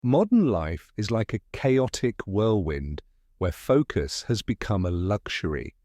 Modern life is like a chaotic whirlwind where focus has become a luxury.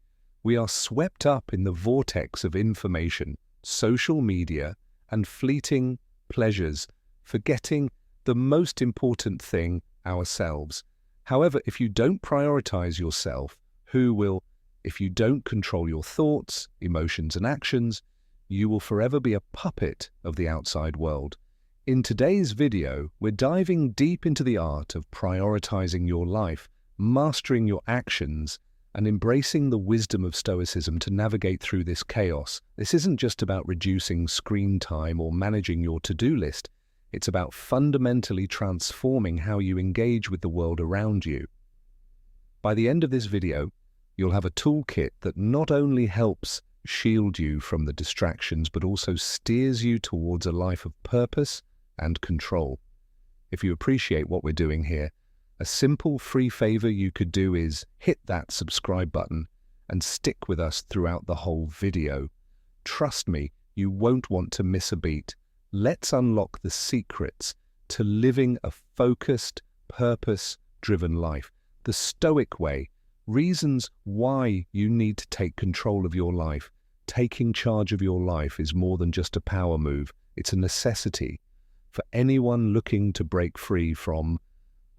We are swept up in the vortex of information, social media, and fleeting pleasures, forgetting the most important thing, ourselves. However, if you don't prioritize yourself, who will? If you don't control your thoughts, emotions, and actions, you will forever be a puppet of the outside world. In today's video, we're diving deep into the art of prioritizing your life, mastering your actions, and embracing the wisdom of Stoicism to navigate through this chaos. This isn't just about reducing screen time or managing your to-do list. It's about fundamentally transforming how you engage with the world around you. By the end of this video, you'll have a toolkit that not only helps shield you from the distractions, but also steers you towards a life of purpose and control. If you appreciate what we're doing here, a simple free favor you could do is hit that subscribe button and stick with us throughout the whole video. Trust me, you won't want to miss a beat. Let's unlock the secrets to living a focused, purpose-driven life. The Stoic way, reasons why you need to take control of your life. Taking charge of your life is more than just a power move. It's a necessity for anyone looking to break free from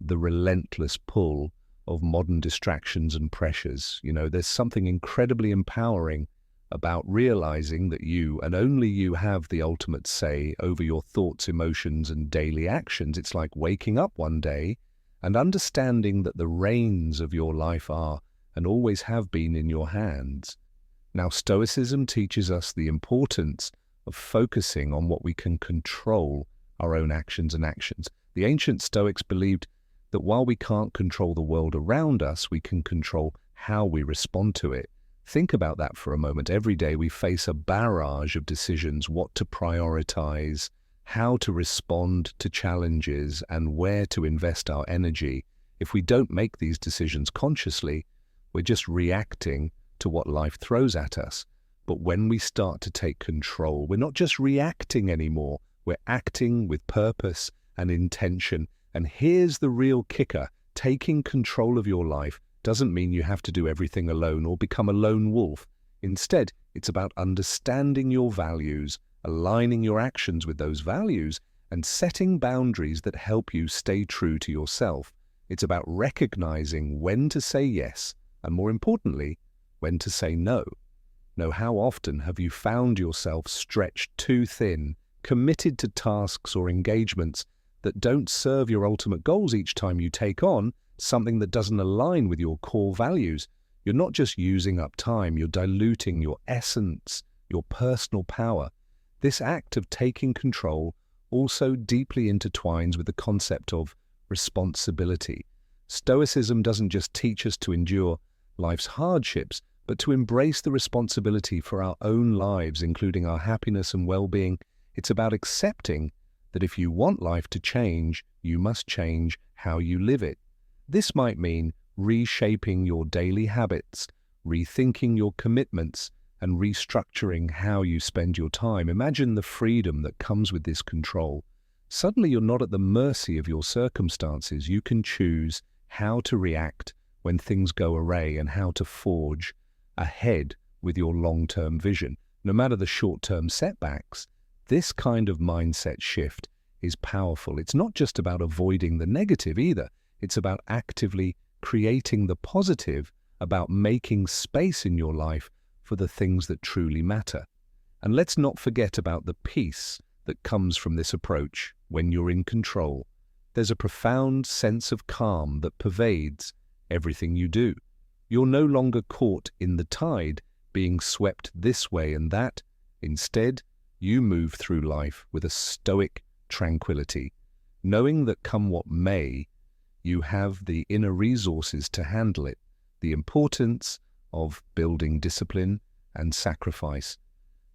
the relentless pull of modern distractions and pressures. There's something incredibly empowering about realizing that you, and only you, have the ultimate say over your thoughts, emotions, and daily actions. It's like waking up one day and understanding that the reins of your life are, and always have been, in your hands. Now, Stoicism teaches us the importance of focusing on what we can control, our own actions and actions. The ancient Stoics believed that while we can't control the world around us, we can control how we respond to it. Think about that for a moment. Every day we face a barrage of decisions: what to prioritize, how to respond to challenges, and where to invest our energy. If we don't make these decisions consciously, we're just reacting to what life throws at us. But when we start to take control, we're not just reacting anymore. We're acting with purpose and intention. And here's the real kicker. Taking control of your life doesn't mean you have to do everything alone or become a lone wolf. Instead, it's about understanding your values, aligning your actions with those values, and setting boundaries that help you stay true to yourself. It's about recognizing when to say yes, and more importantly, when to say no. Now, how often have you found yourself stretched too thin, committed to tasks or engagements that don't serve your ultimate goals? Each time you take on something that doesn't align with your core values, you're not just using up time, you're diluting your essence, your personal power. This act of taking control also deeply intertwines with the concept of responsibility. Stoicism doesn't just teach us to endure life's hardships, but to embrace the responsibility for our own lives, including our happiness and well-being. It's about accepting that if you want life to change, you must change how you live it. This might mean reshaping your daily habits, rethinking your commitments, and restructuring how you spend your time. Imagine the freedom that comes with this control. Suddenly you're not at the mercy of your circumstances. You can choose how to react when things go awry and how to forge ahead with your long-term vision. No matter the short-term setbacks, this kind of mindset shift is powerful. It's not just about avoiding the negative either. It's about actively creating the positive, about making space in your life for the things that truly matter. And let's not forget about the peace that comes from this approach. When you're in control, there's a profound sense of calm that pervades everything you do. You're no longer caught in the tide, being swept this way and that. Instead, you move through life with a stoic tranquility, knowing that come what may, you have the inner resources to handle it. The importance of building discipline and sacrifice.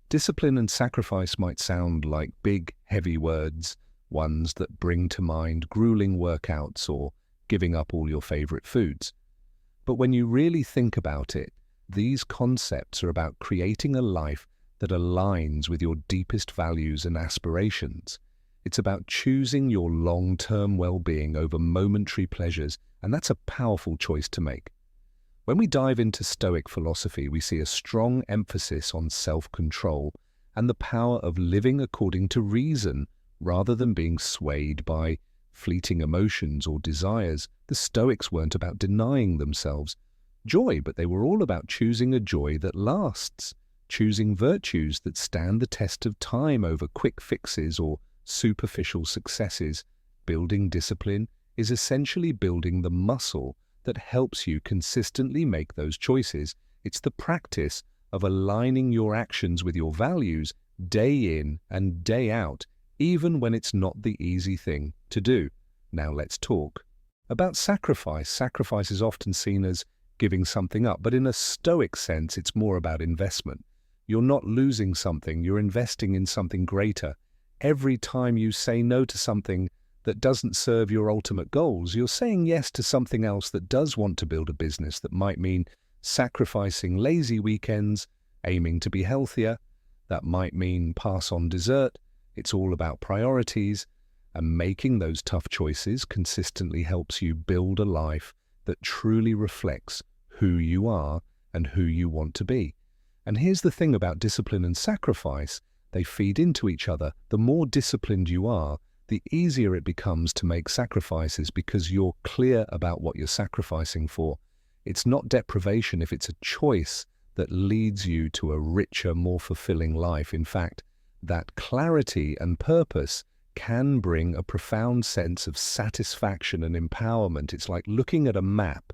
Discipline and sacrifice might sound like big, heavy words, ones that bring to mind grueling workouts or giving up all your favorite foods. But when you really think about it, these concepts are about creating a life that aligns with your deepest values and aspirations. It's about choosing your long-term well-being over momentary pleasures, and that's a powerful choice to make. When we dive into Stoic philosophy, we see a strong emphasis on self-control and the power of living according to reason rather than being swayed by fleeting emotions or desires. The Stoics weren't about denying themselves joy, but they were all about choosing a joy that lasts, choosing virtues that stand the test of time over quick fixes or superficial successes. Building discipline is essentially building the muscle that helps you consistently make those choices. It's the practice of aligning your actions with your values day in and day out, even when it's not the easy thing to do. Now let's talk about sacrifice. Sacrifice is often seen as giving something up, but in a Stoic sense, it's more about investment. You're not losing something, you're investing in something greater. Every time you say no to something that doesn't serve your ultimate goals, you're saying yes to something else that does want to build a business. That might mean sacrificing lazy weekends, aiming to be healthier. That might mean pass on dessert. It's all about priorities, and making those tough choices consistently helps you build a life that truly reflects who you are and who you want to be. And here's the thing about discipline and sacrifice: they feed into each other. The more disciplined you are, the easier it becomes to make sacrifices because you're clear about what you're sacrificing for. It's not deprivation if it's a choice that leads you to a richer, more fulfilling life. In fact, that clarity and purpose can bring a profound sense of satisfaction and empowerment. It's like looking at a map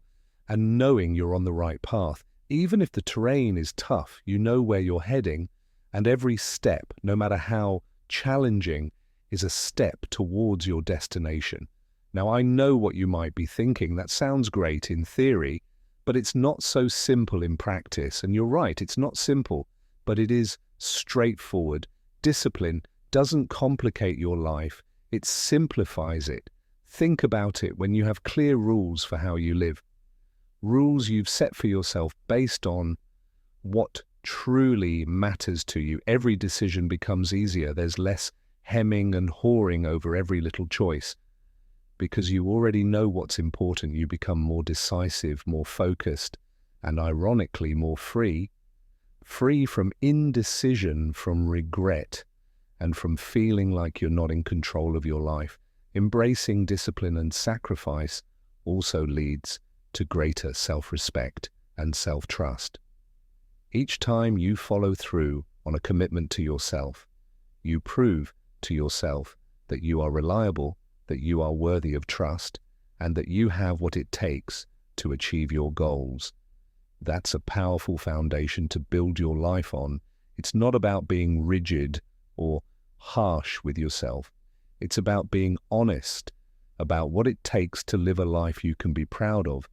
and knowing you're on the right path. Even if the terrain is tough, you know where you're heading, and every step, no matter how challenging, is a step towards your destination. Now, I know what you might be thinking. That sounds great in theory, but it's not so simple in practice. And you're right, it's not simple, but it is straightforward. Discipline doesn't complicate your life, it simplifies it. Think about it when you have clear rules for how you live. Rules you've set for yourself based on what truly matters to you. Every decision becomes easier. There's less hemming and hawing over every little choice. Because you already know what's important, you become more decisive, more focused, and ironically more free. Free from indecision, from regret, and from feeling like you're not in control of your life. Embracing discipline and sacrifice also leads to greater self-respect and self-trust. Each time you follow through on a commitment to yourself, you prove to yourself that you are reliable, that you are worthy of trust, and that you have what it takes to achieve your goals. That's a powerful foundation to build your life on. It's not about being rigid or harsh with yourself. It's about being honest about what it takes to live a life you can be proud of,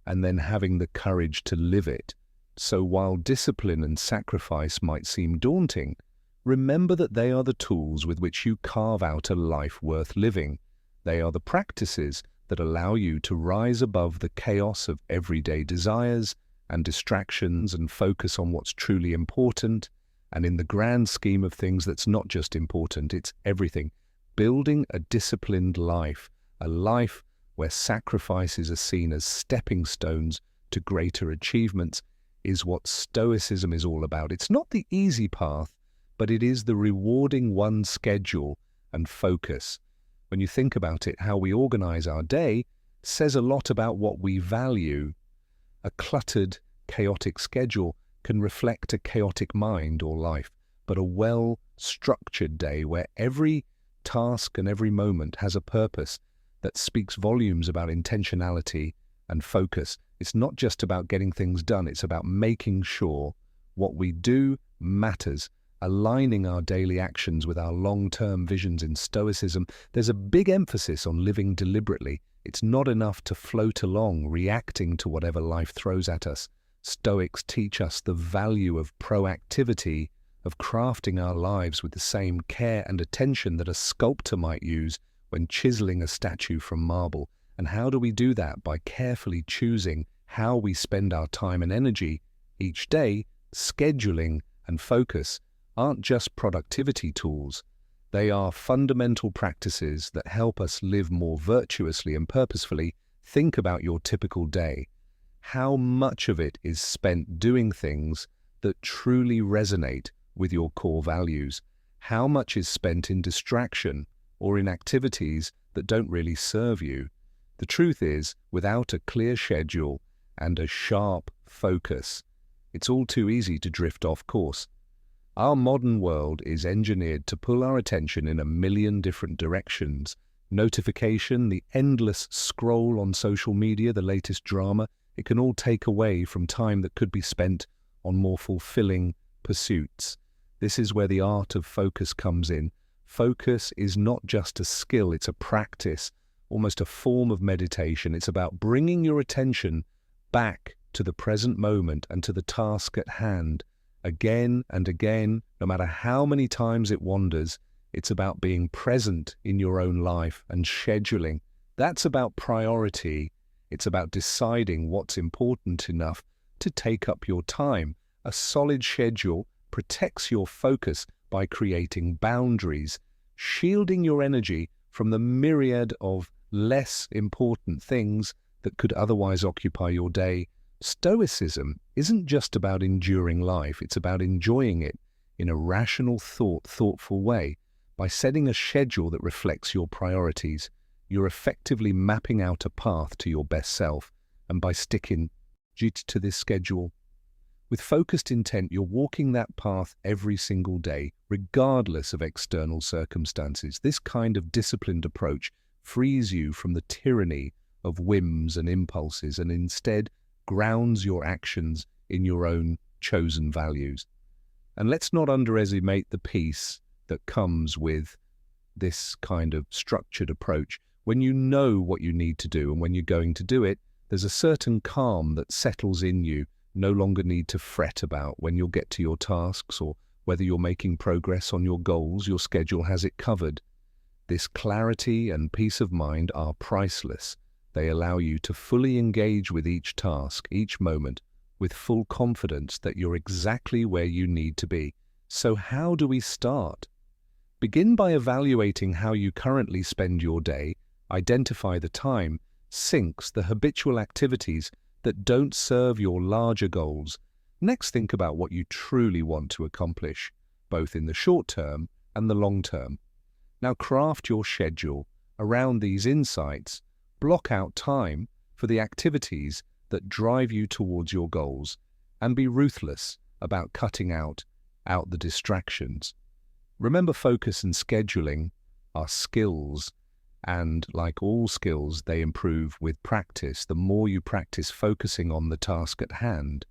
and then having the courage to live it. So while discipline and sacrifice might seem daunting, remember that they are the tools with which you carve out a life worth living. They are the practices that allow you to rise above the chaos of everyday desires and distractions and focus on what's truly important. And in the grand scheme of things, that's not just important, it's everything. Building a disciplined life, a life where sacrifices are seen as stepping stones to greater achievements, is what Stoicism is all about. It's not the easy path, but it is the rewarding one. Schedule and focus. When you think about it, how we organize our day says a lot about what we value. A cluttered, chaotic schedule can reflect a chaotic mind or life, but a well-structured day where every task and every moment has a purpose that speaks volumes about intentionality and focus. It's not just about getting things done, it's about making sure what we do matters, aligning our daily actions with our long-term visions. In Stoicism, there's a big emphasis on living deliberately. It's not enough to float along, reacting to whatever life throws at us. Stoics teach us the value of proactivity, of crafting our lives with the same care and attention that a sculptor might use when chiseling a statue from marble. And how do we do that? By carefully choosing how we spend our time and energy each day. Scheduling and focus aren't just productivity tools, They are fundamental practices that help us live more virtuously and purposefully. Think about your typical day. How much of it is spent doing things that truly resonate with your core values? How much is spent in distraction or in activities that don't really serve you? The truth is, without a clear schedule and a sharp focus, it's all too easy to drift off course. Our modern world is engineered to pull our attention in a million different directions. Notification, the endless scroll on social media, the latest drama, it can all take away from time that could be spent on more fulfilling pursuits. This is where the art of focus comes in. Focus is not just a skill, it's a practice, almost a form of meditation. It's about bringing your attention back to the present moment and to the task at hand. Again and again, no matter how many times it wanders, it's about being present in your own life and scheduling. That's about priority. It's about deciding what's important enough to take up your time. A solid schedule protects your focus by creating boundaries, shielding your energy from the myriad of less important things that could otherwise occupy your day. Stoicism isn't just about enduring life, it's about enjoying it in a rational, thoughtful way. By setting a schedule that reflects your priorities, you're effectively mapping out a path to your best self, and by sticking to this schedule with focused intent, you're walking that path every single day, regardless of external circumstances. This kind of disciplined approach frees you from the tyranny of whims and impulses and instead grounds your actions in your own chosen values. And let's not underestimate the peace that comes with this kind of structured approach. When you know what you need to do and when you're going to do it, there's a certain calm that settles in you. No longer need to fret about when you'll get to your tasks or whether you're making progress on your goals. Your schedule has it covered. This clarity and peace of mind are priceless. They allow you to fully engage with each task, each moment, with full confidence that you're exactly where you need to be. So how do we start? Begin by evaluating how you currently spend your day. Identify the time sinks, the habitual activities that don't serve your larger goals. Next, think about what you truly want to accomplish, both in the short term and the long term. Now craft your schedule around these insights. Block out time for the activities that drive you towards your goals and be ruthless about cutting out the distractions. Remember, focus and scheduling are skills, and like all skills, they improve with practice. The more you practice focusing on the task at hand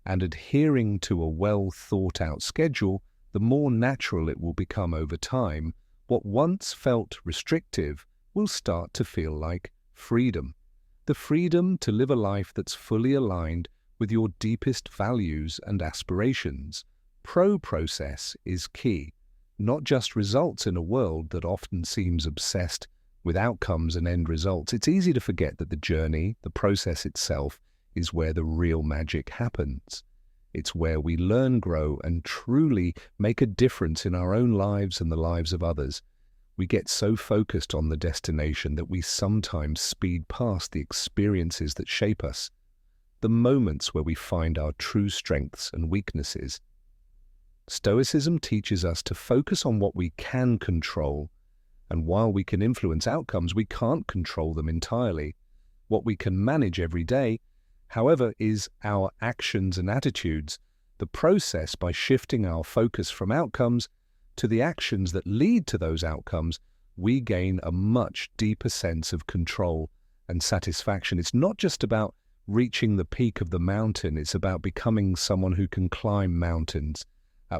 and adhering to a well-thought-out schedule, the more natural it will become over time. What once felt restrictive will start to feel like freedom. The freedom to live a life that's fully aligned with your deepest values and aspirations. Process is key, not just results in a world that often seems obsessed with outcomes and end results. It's easy to forget that the journey, the process itself, is where the real magic happens. It's where we learn, grow, and truly make a difference in our own lives and the lives of others. We get so focused on the destination that we sometimes speed past the experiences that shape us, the moments where we find our true strengths and weaknesses. Stoicism teaches us to focus on what we can control, and while we can influence outcomes, we can't control them entirely. What we can manage every day, however, is our actions and attitudes. The process, by shifting our focus from outcomes to the actions that lead to those outcomes, we gain a much deeper sense of control and satisfaction. It's not just about reaching the peak of the mountain, it's about becoming someone who can climb mountains.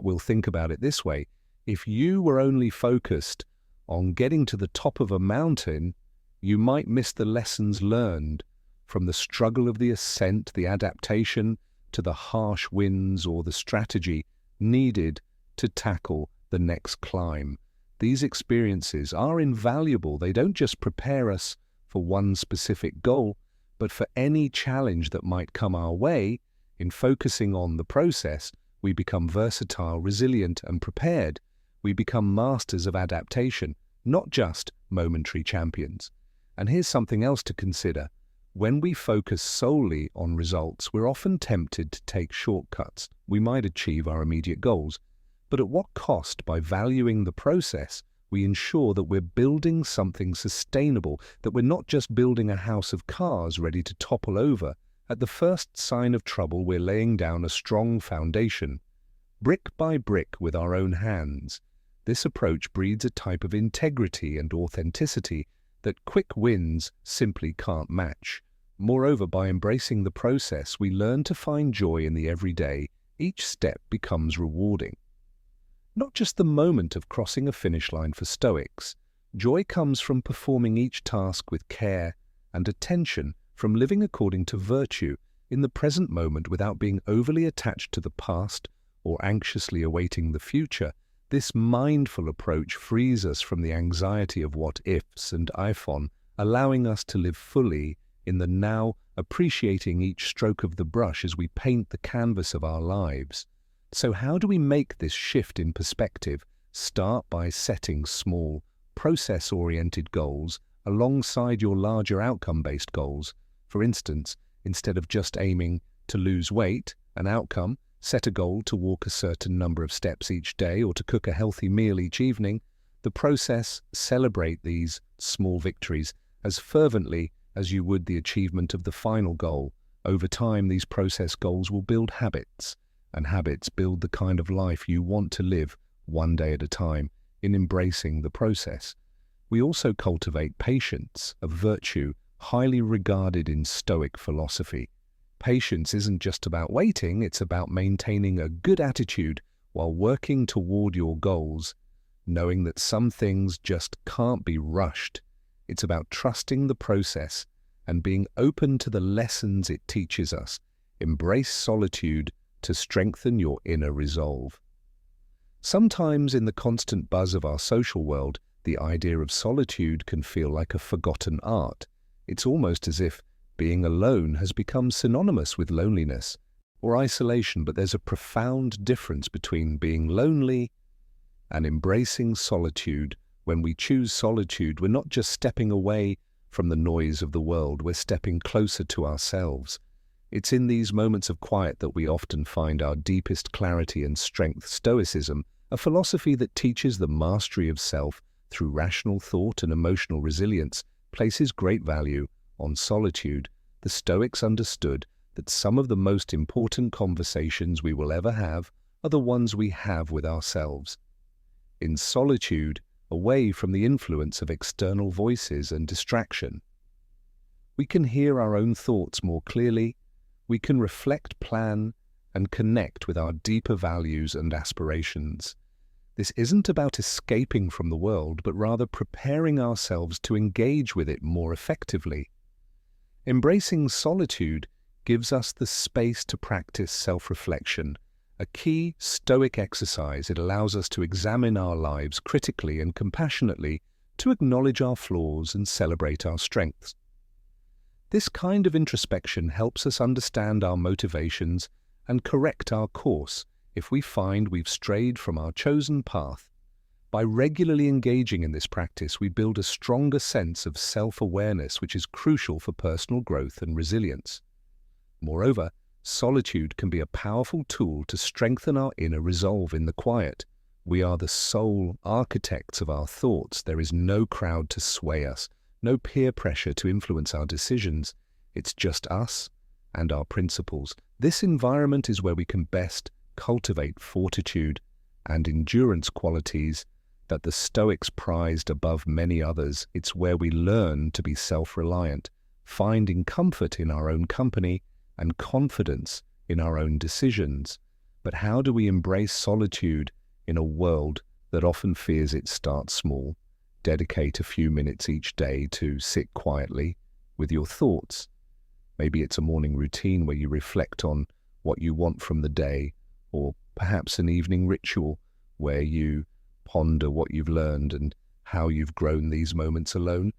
We'll think about it this way. If you were only focused on getting to the top of a mountain, you might miss the lessons learned from the struggle of the ascent, the adaptation to the harsh winds, or the strategy needed to tackle the next climb. These experiences are invaluable. They don't just prepare us for one specific goal, but for any challenge that might come our way. In focusing on the process, we become versatile, resilient, and prepared. We become masters of adaptation, not just momentary champions. And here's something else to consider. When we focus solely on results, we're often tempted to take shortcuts. We might achieve our immediate goals, but at what cost? By valuing the process, we ensure that we're building something sustainable, that we're not just building a house of cards ready to topple over. At the first sign of trouble, we're laying down a strong foundation, brick by brick with our own hands. This approach breeds a type of integrity and authenticity that quick wins simply can't match. Moreover, by embracing the process, we learn to find joy in the everyday. Each step becomes rewarding. Not just the moment of crossing a finish line for Stoics. Joy comes from performing each task with care and attention, from living according to virtue in the present moment without being overly attached to the past or anxiously awaiting the future. This mindful approach frees us from the anxiety of what-ifs and iPhone, allowing us to live fully in the now, appreciating each stroke of the brush as we paint the canvas of our lives. So how do we make this shift in perspective? Start by setting small, process-oriented goals alongside your larger outcome-based goals. For instance, instead of just aiming to lose weight, an outcome, set a goal to walk a certain number of steps each day or to cook a healthy meal each evening. The process, celebrate these small victories as fervently as you would the achievement of the final goal. Over time, these process goals will build habits, and habits build the kind of life you want to live one day at a time. In embracing the process, we also cultivate patience, a virtue highly regarded in Stoic philosophy. Patience isn't just about waiting, it's about maintaining a good attitude while working toward your goals, knowing that some things just can't be rushed. It's about trusting the process and being open to the lessons it teaches us. Embrace solitude to strengthen your inner resolve. Sometimes in the constant buzz of our social world, the idea of solitude can feel like a forgotten art. It's almost as if being alone has become synonymous with loneliness or isolation, but there's a profound difference between being lonely and embracing solitude. When we choose solitude, we're not just stepping away from the noise of the world, we're stepping closer to ourselves. It's in these moments of quiet that we often find our deepest clarity and strength. Stoicism, a philosophy that teaches the mastery of self through rational thought and emotional resilience, places great value on solitude. The Stoics understood that some of the most important conversations we will ever have are the ones we have with ourselves. In solitude, away from the influence of external voices and distraction, we can hear our own thoughts more clearly, we can reflect, plan, and connect with our deeper values and aspirations. This isn't about escaping from the world, but rather preparing ourselves to engage with it more effectively. Embracing solitude gives us the space to practice self-reflection, a key Stoic exercise. It allows us to examine our lives critically and compassionately, to acknowledge our flaws and celebrate our strengths. This kind of introspection helps us understand our motivations and correct our course if we find we've strayed from our chosen path. By regularly engaging in this practice, we build a stronger sense of self-awareness, which is crucial for personal growth and resilience. Moreover, solitude can be a powerful tool to strengthen our inner resolve in the quiet. We are the sole architects of our thoughts. There is no crowd to sway us, no peer pressure to influence our decisions. It's just us and our principles. This environment is where we can best cultivate fortitude and endurance, qualities that the Stoics prized above many others. It's where we learn to be self-reliant, finding comfort in our own company and confidence in our own decisions. But how do we embrace solitude in a world that often fears it? Start small. Dedicate a few minutes each day to sit quietly with your thoughts. Maybe it's a morning routine where you reflect on what you want from the day, or perhaps an evening ritual where you ponder what you've learned and how you've grown. These moments alone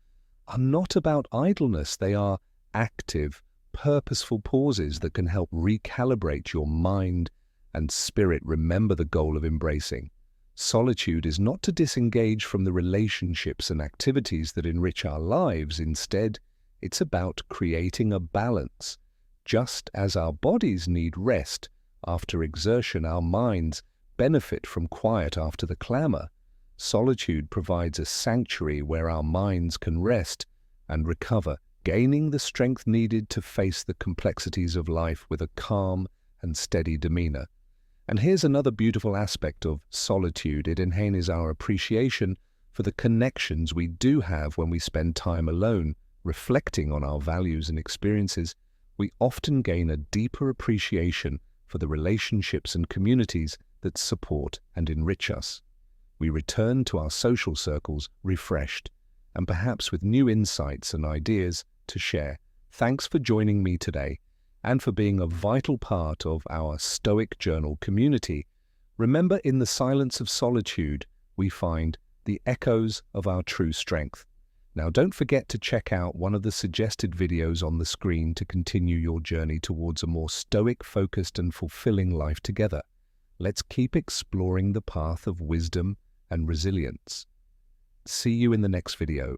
are not about idleness. They are active, purposeful pauses that can help recalibrate your mind and spirit. Remember the goal of embracing Solitude is not to disengage from the relationships and activities that enrich our lives. Instead, it's about creating a balance. Just as our bodies need rest after exertion, our minds benefit from quiet after the clamor. Solitude provides a sanctuary where our minds can rest and recover, gaining the strength needed to face the complexities of life with a calm and steady demeanor. And here's another beautiful aspect of solitude. It enhances our appreciation for the connections we do have when we spend time alone, reflecting on our values and experiences. We often gain a deeper appreciation for the relationships and communities that support and enrich us. We return to our social circles refreshed and perhaps with new insights and ideas to share. Thanks for joining me today and for being a vital part of our Stoic Journal community. Remember, in the silence of solitude, we find the echoes of our true strength. Now, don't forget to check out one of the suggested videos on the screen to continue your journey towards a more Stoic-focused and fulfilling life together. Let's keep exploring the path of wisdom and resilience. See you in the next video.